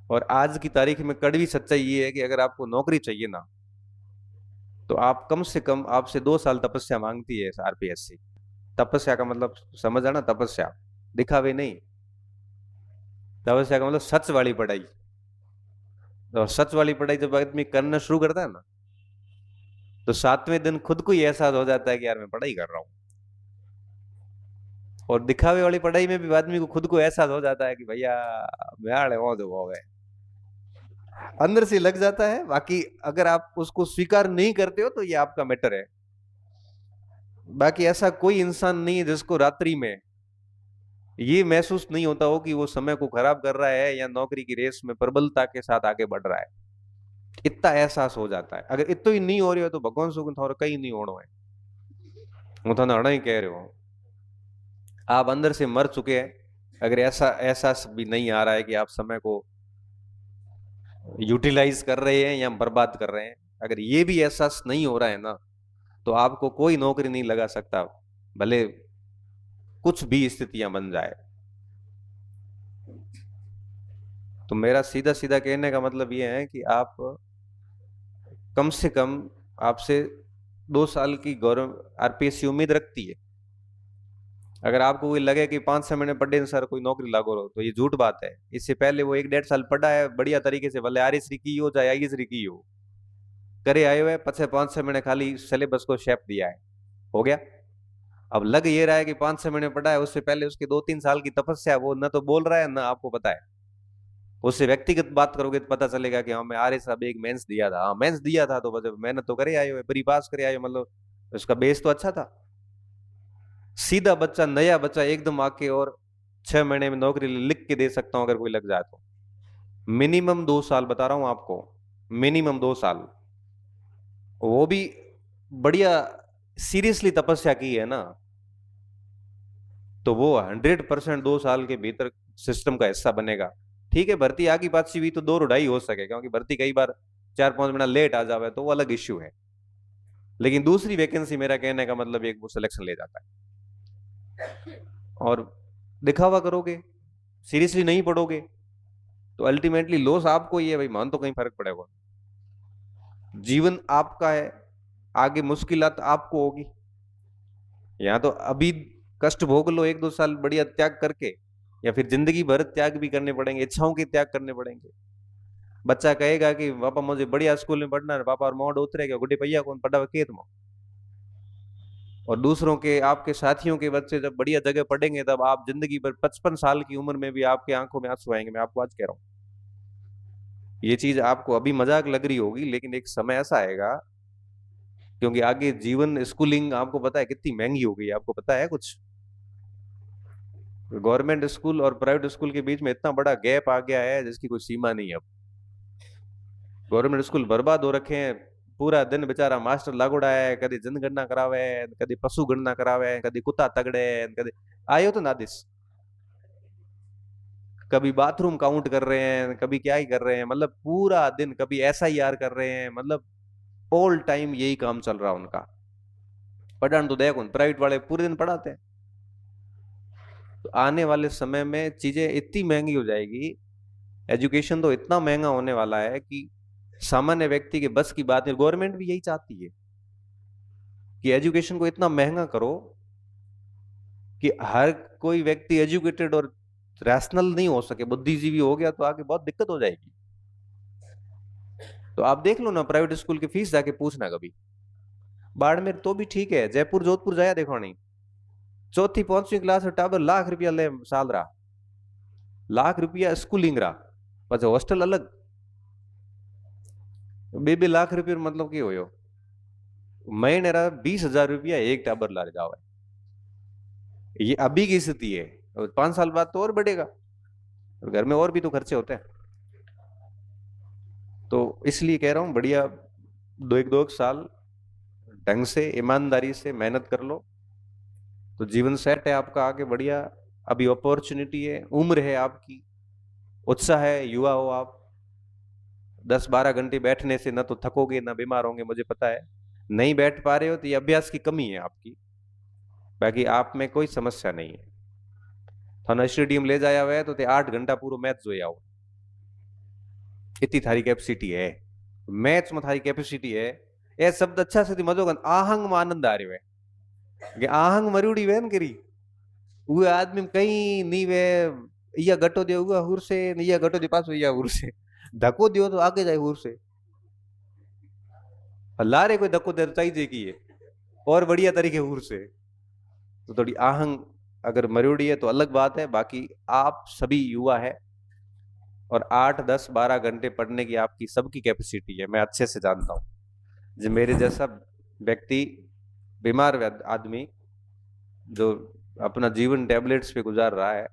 और आज की तारीख में कड़वी सच्चाई ये है कि अगर आपको नौकरी चाहिए ना, तो आप कम से कम आपसे 2 साल तपस्या मांगती है आरपीएससी। तपस्या का मतलब समझ आना, तपस्या दिखावे नहीं। तपस्या का मतलब सच वाली पढ़ाई। और सच वाली पढ़ाई जब आदमी करना शुरू करता है ना, तो 7वें दिन खुद को ही एहसास हो जाता है कि यार मैं पढ़ाई कर रहा हूँ। और दिखावे वाली पढ़ाई में भी आदमी को खुद को एहसास हो जाता है कि भैया ब्याह है, वो जो वो है, अंदर से लग जाता है। बाकी अगर आप उसको स्वीकार नहीं करते हो तो ये आपका मैटर है। बाकी ऐसा कोई इंसान नहीं है जिसको रात्रि में ये महसूस नहीं होता हो कि वो समय को खराब कर रहा है या नौकरी की रेस में प्रबलता के साथ आगे बढ़ रहा है। इतना एहसास हो जाता है। अगर इतो ही नहीं हो रही हो तो भगवान सुख थोड़ा कहीं नहीं होना है। वो तो ना ही कह रहे हो, आप अंदर से मर चुके हैं। अगर ऐसा एहसास भी नहीं आ रहा है कि आप समय को यूटिलाइज कर रहे हैं या बर्बाद कर रहे हैं, अगर ये भी एहसास नहीं हो रहा है ना, तो आपको कोई नौकरी नहीं लगा सकता, भले कुछ भी स्थितियां बन जाए। तो मेरा सीधा सीधा कहने का मतलब ये है कि आप कम से कम, आपसे 2 साल की गवर्नमेंट आरपीएससी उम्मीद रखती है। अगर आपको कोई लगे कि 5-6 महीने पढ़े सर कोई नौकरी लागू हो, तो ये झूठ बात है। इससे पहले वो 1-1.5 साल पढ़ा है बढ़िया तरीके से, भले आरएसरी की हो चाहे आईएसरी की हो, करे आए हुए पछे 5-6 महीने खाली सिलेबस को शेप दिया है, हो गया। अब लग ये रहा है कि 5-6 महीने पढ़ा है, उससे पहले उसके 2-3 साल की तपस्या, वो न तो बोल रहा है ना आपको पता है। उससे व्यक्तिगत बात करोगे तो पता चलेगा कि हाँ मैं आर्य साहब एक मेंस दिया था, हाँ मेंस दिया था तो वजह मेहनत तो करे आए हुए, प्री पास करे आए हो, मतलब उसका बेस तो अच्छा था। सीधा बच्चा, नया बच्चा एकदम आके और 6 महीने में नौकरी लिख के दे सकता हूं अगर कोई लग जाए तो। मिनिमम 2 साल बता रहा हूं आपको, मिनिमम 2 साल। वो भी बढ़िया सीरियसली तपस्या की है ना, तो वो 100% 2 साल के भीतर सिस्टम का हिस्सा बनेगा। ठीक है, भर्ती आगे पाछी हुई तो दो रुढ़ाई हो सके, क्योंकि भर्ती कई बार 4-5 महीना लेट आ जावे तो वो अलग इश्यू है। लेकिन दूसरी वैकेंसी, मेरा कहने का मतलब एक वो सिलेक्शन ले जाता है। और दिखावा करोगे, सीरियसली नहीं पढ़ोगे, तो अल्टीमेटली लॉस आपको ही है भाई, मान तो कहीं फर्क पड़ेगा। जीवन आपका है, आगे मुश्किलात आपको होगी। यहाँ तो अभी कष्ट भोग लो 1-2 साल बढ़िया त्याग करके, या फिर जिंदगी भर त्याग भी करने पड़ेंगे, इच्छाओं के त्याग करने पड़ेंगे। बच्चा कहेगा कि पापा मुझे बढ़िया स्कूल में पढ़ना है, पापा और मोड़ उतरेगा गुड्डे भैया कौन पढ़ा खेत में। और दूसरों के, आपके साथियों के बच्चे जब बढ़िया जगह पढ़ेंगे, तब आप जिंदगी भर 55 साल की उम्र में भी आपके आंखों में आंसू आएंगे, मैं आपको आज कह रहा हूँ। ये चीज आपको अभी मजाक लग रही होगी, लेकिन एक समय ऐसा आएगा, क्योंकि आगे जीवन, स्कूलिंग आपको पता है कितनी महंगी हो गई है, आपको पता है कुछ। गवर्नमेंट स्कूल और प्राइवेट स्कूल के बीच में इतना बड़ा गैप आ गया है जिसकी कोई सीमा नहीं है अब। गवर्नमेंट स्कूल बर्बाद हो रखे हैं। पूरा दिन बेचारा मास्टर लागोड़ा है, कभी जनगणना करावे, कभी पशु गणना करावे, कभी कुत्ता तगड़े, कभी आयो तो नादिस, कभी बाथरूम काउंट कर रहे हैं, कभी क्या ही कर रहे हैं, मतलब पूरा दिन, कभी ऐसा ही यार कर रहे हैं, मतलब ऑल टाइम यही काम चल रहा है उनका। पढ़ान तो देखो प्राइवेट वाले पूरे दिन पढ़ाते हैं। तो आने वाले समय में चीजें इतनी महंगी हो जाएगी, एजुकेशन तो इतना महंगा होने वाला है कि सामान्य व्यक्ति के बस की बात नहीं। गवर्नमेंट भी यही चाहती है कि एजुकेशन को इतना महंगा करो कि हर कोई व्यक्ति एजुकेटेड और रैशनल नहीं हो सके, बुद्धिजीवी हो गया तो आगे बहुत दिक्कत हो जाएगी। तो आप देख लो ना, प्राइवेट स्कूल की फीस जाके पूछना कभी। बाड़मेर तो भी ठीक है, जयपुर जोधपुर जाया देखो नहीं, चौथी 5वीं क्लास में टाबर लाख रुपया ले साल रहा, लाख रुपया स्कूलिंग रहा, पाछो हॉस्टल अलग। 2-2 लाख रुपये मतलब की हो, महीने रहा 20,000 रुपया एक टाबर ला जाओ। ये अभी की स्थिति है, और 5 साल बाद तो और बढ़ेगा, और घर में और भी तो खर्चे होते हैं। तो इसलिए कह रहा हूं, बढ़िया 2-1 साल ढंग से ईमानदारी से मेहनत कर लो, तो जीवन सेट है आपका आगे बढ़िया। अभी अपॉर्चुनिटी है, उम्र है आपकी, उत्साह है, युवा हो आप। 10-12 घंटे बैठने से न तो थकोगे ना बीमार होंगे, मुझे पता है। नहीं बैठ पा रहे हो तो ये अभ्यास की कमी है आपकी, बाकी आप में कोई समस्या नहीं है। थाना स्टेडियम ले जाया हुआ है तो 8 घंटा पूरा मैच जो आओ, इतनी थारी कैपेसिटी है, मैथ्स में थारी कैपेसिटी है। ए शब्द अच्छा से मजो कर, आहंग में आनंद आ रही है कि आहंग मरुड़ी वे न करी वो आदमी कहीं नहीं वे, या गटो दे हुआ हुर से, या गटो दे पास या हुर से, धक्को दियो तो आगे जाए हुर से, लारे कोई धक्को दे तो चाहिए की है और बढ़िया तरीके हुर से। तो थोड़ी आहंग अगर मरुड़ी है तो अलग बात है, बाकी आप सभी युवा है और 8 10 12 घंटे पढ़ने की आपकी सबकी कैपेसिटी है, मैं अच्छे से जानता हूँ। जो मेरे जैसा व्यक्ति, बीमार आदमी जो अपना जीवन टैबलेट्स पे गुजार रहा है,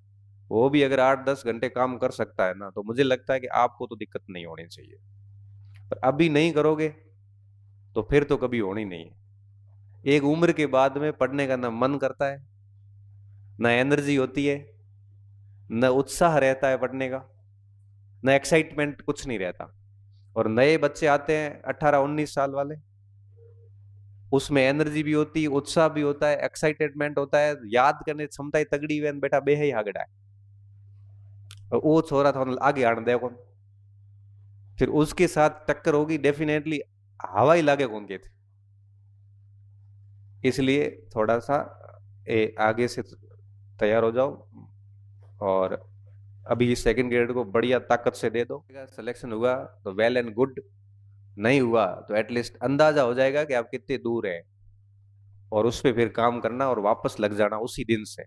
वो भी अगर 8 10 घंटे काम कर सकता है ना, तो मुझे लगता है कि आपको तो दिक्कत नहीं होनी चाहिए। पर अभी नहीं करोगे तो फिर तो कभी होनी नहीं है। एक उम्र के बाद में पढ़ने का ना मन करता है, ना एनर्जी होती है, न उत्साह रहता है पढ़ने का, न एक्साइटमेंट, कुछ नहीं रहता। और नए बच्चे आते हैं 18 19 साल वाले, उसमें एनर्जी भी होती है, उत्साह भी होता है, एक्साइटेडमेंट होता है, याद करने की क्षमता ही तगड़ी हुई बेटा बे ही आगड़ा है। और वो छोरा था आगे आने दे कौन, फिर उसके साथ टक्कर होगी डेफिनेटली, हवा ही लागे कौन के थे। इसलिए थोड़ा सा आगे से तैयार हो जाओ और अभी सेकंड ग्रेड को बढ़िया ताकत से दे दो। सिलेक्शन हुआ तो वेल एंड गुड, नहीं हुआ तो एटलीस्ट अंदाजा हो जाएगा कि आप कितने दूर हैं, और उस पर फिर काम करना और वापस लग जाना उसी दिन से।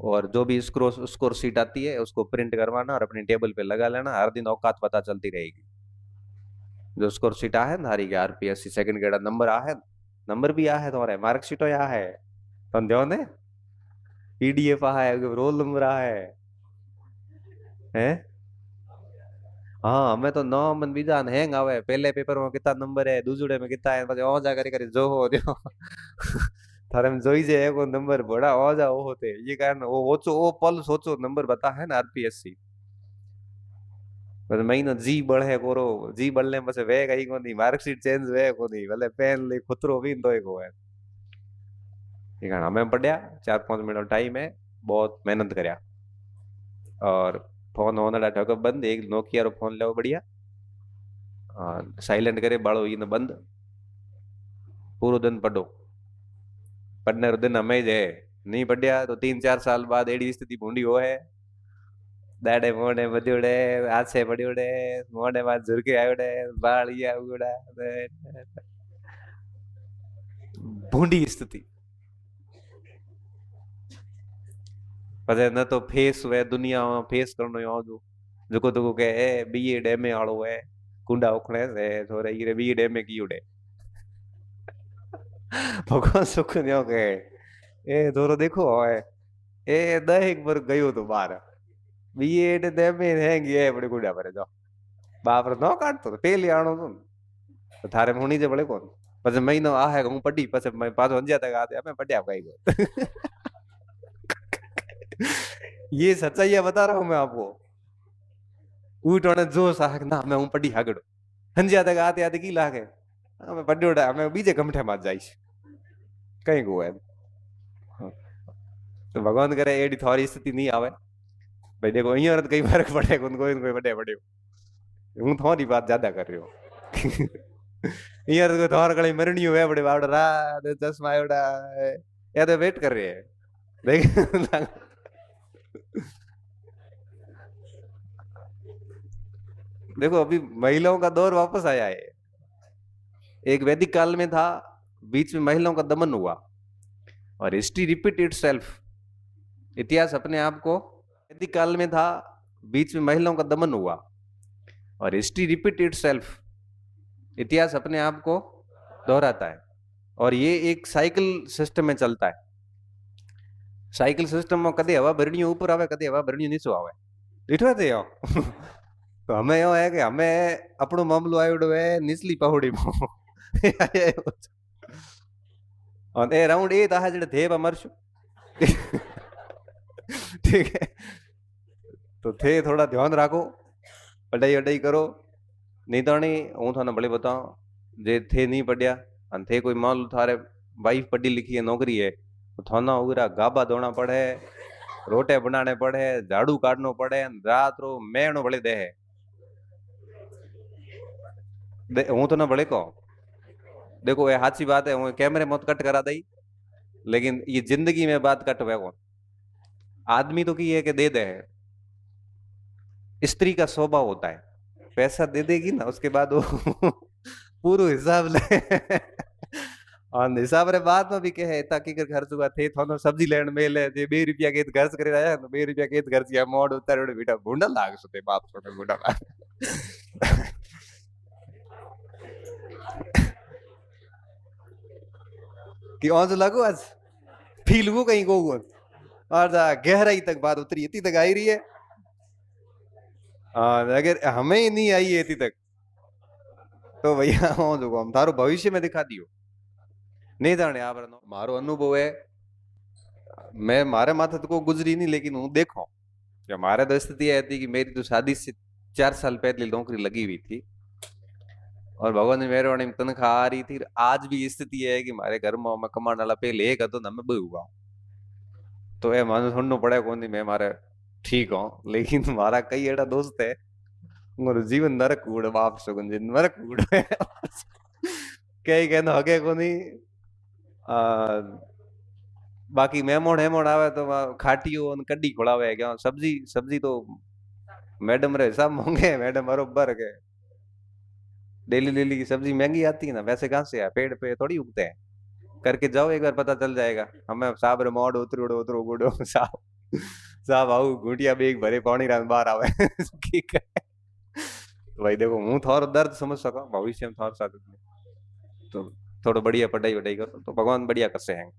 और जो भी स्कोर स्कोर सीट आती है उसको प्रिंट करवाना और अपनी टेबल पे लगा लेना, हर दिन औकात पता चलती रहेगी। जो स्कोर सीट आ है ना, आरपीएससी सेकंड ग्रेड नंबर आ है, नंबर भी आ है तुम्हारे, मार्कशीट आ है, तुम ध्यान है, पीडीएफ आ है, रोल नंबर आ है। हाँ हमें तो नौ मन बीजा हैंग आवे, पहले पेपर में कितना नंबर है, दूसरे में कितना है, પછી ओ जा करे करे जो हो दियो थारे में जोई जे एगो नंबर बड़ा ओ जा ओ होते, ये कारण वो ओचो ओ पल सोचो नंबर बता है ना आरपीएससी। बस महीनो जी बढ़े कोरो, जी बढ़ने में वे कहीं को नहीं, मार्कशीट चेंज वे को नहीं, भले पेन ले खुतरो भी तो एक हो है। ये कारण हमें पढ़िया 4 5 मिनट टाइम है, बहुत मेहनत करया। और फोन होने ठग बंद, एक नोकिया रो फोन लो बढ़िया, साइलेंट करे बाड़ो इन बंद, पूरा दिन पढ़ो। पढ़ने रो दिन हमें जे नहीं पढ़िया तो 3 4 साल बाद एडी स्थिति भूंडी हो है, दाड़े मोड़े बदियोड़े, हाथ से पड़ियोड़े, मोड़े में झुरके आयोड़े, बाल ये उगड़ा, भूंडी स्थिति। पछे न तो फेस वे दुनिया में फेस करनो यो जो जको तको के ए बीएड एमए वालो है, कुंडा उखणे से थोड़े ये बीएड एमए की उड़े भगवान सुख न्यो के ए थोरो देखो है, ए द एक बार गयो तो बाहर बीएड एमए है गए बड़े कुंडा पर जाओ बाप रे नो काट तो पहले आनो तो थारे में होनी जे बड़े कौन। પછી મહિનો આ હે હું પડી, પછી પાછો અંજ્યા તક આતે અમે પड्या કઈ गो ये सच्चाई बता रहा हूं मैं आपको। ऊटने जोश आ ना मैं हूं पड़ी हागड़ो, हंजिया तक आते आते की लागे हमें पड्योड़ा, हमें बीजे गमठे मार जाइश कहीं गो है। तो भगवान करे एडी थोड़ी स्थिति नहीं आवे भाई। देखो अहियां तो कई फर्क पड़े कोई बड़े बड़े, हूं थोड़ी बात ज्यादा कर रही हूं यार तो थोड़ा कहीं मरनी हुए बड़े बावड़ा रात चश्मा एवड़ा या तो वेट कर रहे हैं देख देखो अभी महिलाओं का दौर वापस आया है। एक वैदिक काल में था, बीच में महिलाओं का दमन हुआ और हिस्ट्री रिपीट इटसेल्फ, इतिहास अपने आप को, वैदिक काल में था, बीच में महिलाओं का दमन हुआ और हिस्ट्री रिपीट इटसेल्फ, इतिहास अपने आप को दोहराता है। और ये एक साइकिल सिस्टम में चलता है। साइकिल सिस्टम में कदे हवा भरणी ऊपर आवे, कदे हवा भरणी नीचे आवे, दिठो थे यो तो हमें यो है कि हमें अपनो मामलो आयोडो है निचली पहाड़ी में और ए राउंड ए ता जड़े थे मरशु ठीक है। तो थे थोड़ा ध्यान रखो, पढ़ाई वढ़ाई करो, नहीं तो नहीं हूँ थाने भले बताओ जे थे नहीं पढ़िया अन थे कोई मान लो थारे वाइफ पढ़ी लिखी है नौकरी है तो थाना उगरा गाबा धोना पड़े, रोटे बनाने पड़े, झाड़ू काटनो पड़े, रात रो मेणो बड़े दे है। हूं तो ना बड़े को देखो, ये साची बात है, हूं कैमरे मत कट करा दई, लेकिन ये जिंदगी में बात कट हुए को आदमी तो की है कि दे दे है। स्त्री का स्वभाव होता है, पैसा दे देगी ना उसके बाद वो पूरा हिसाब ले और हिसाब रे बाद में भी कहे ताकि कर खर्च हुआ थे थोनो सब्जी लेन में ले जे 2 रुपया के खर्च करे आया तो 2 रुपया के खर्च किया मोड़ उतार बेटा भूंडा लाग सुते बाप छोटे भूंडा लाग कि औज लगो आज फील वो कहीं को और गहराई तक बात उतरी इतनी तक आई रही है। अगर हमें ही नहीं आई है इतनी तक तो भैया हम थारो भविष्य में दिखा दियो नहीं जाने आप मारो अनुभव है। मैं मारे माथे तो को गुजरी नहीं, लेकिन हूँ देखो कि हमारे तो स्थिति ऐसी थी कि मेरी तो शादी से 4 साल पहले नौकरी लगी हुई थी और भगवान ने मेहरबानी में तनख्वाह आ रही थी। आज भी स्थिति है कि हमारे घर में मैं कमाने वाला पहले एक तो मैं बहु हुआ, तो ये मानो सुनना पड़े कौन नहीं मैं मारे ठीक हूँ, लेकिन हमारा कई एड़ा दोस्त है उनको जीवन नरक कूड़ बाप सुगन जी नरक कूड़ है कई कहना हगे को नहीं। बाकी मेमोन हेमोन आवे तो खाटियो और कड्डी खोलावे क्या सब्जी सब्जी तो मैडम रे सब महंगे है, मैडम बरोबर के डेली डेली की सब्जी महंगी आती है ना, वैसे कहाँ से है पेड़ पे थोड़ी उगते हैं। करके जाओ एक बार पता चल जाएगा। हमें साहब रे मोड़ उतरो उतरो गुडो साहब साहब आऊ घुटिया बेग भरे पानी रात बाहर आवे की करे। तो भाई देखो हूँ थोड़ा दर्द समझ सका भविष्य में थोड़ा सा तो थोड़ा बढ़िया पढ़ाई वढ़ाई करो तो भगवान बढ़िया कसे हैं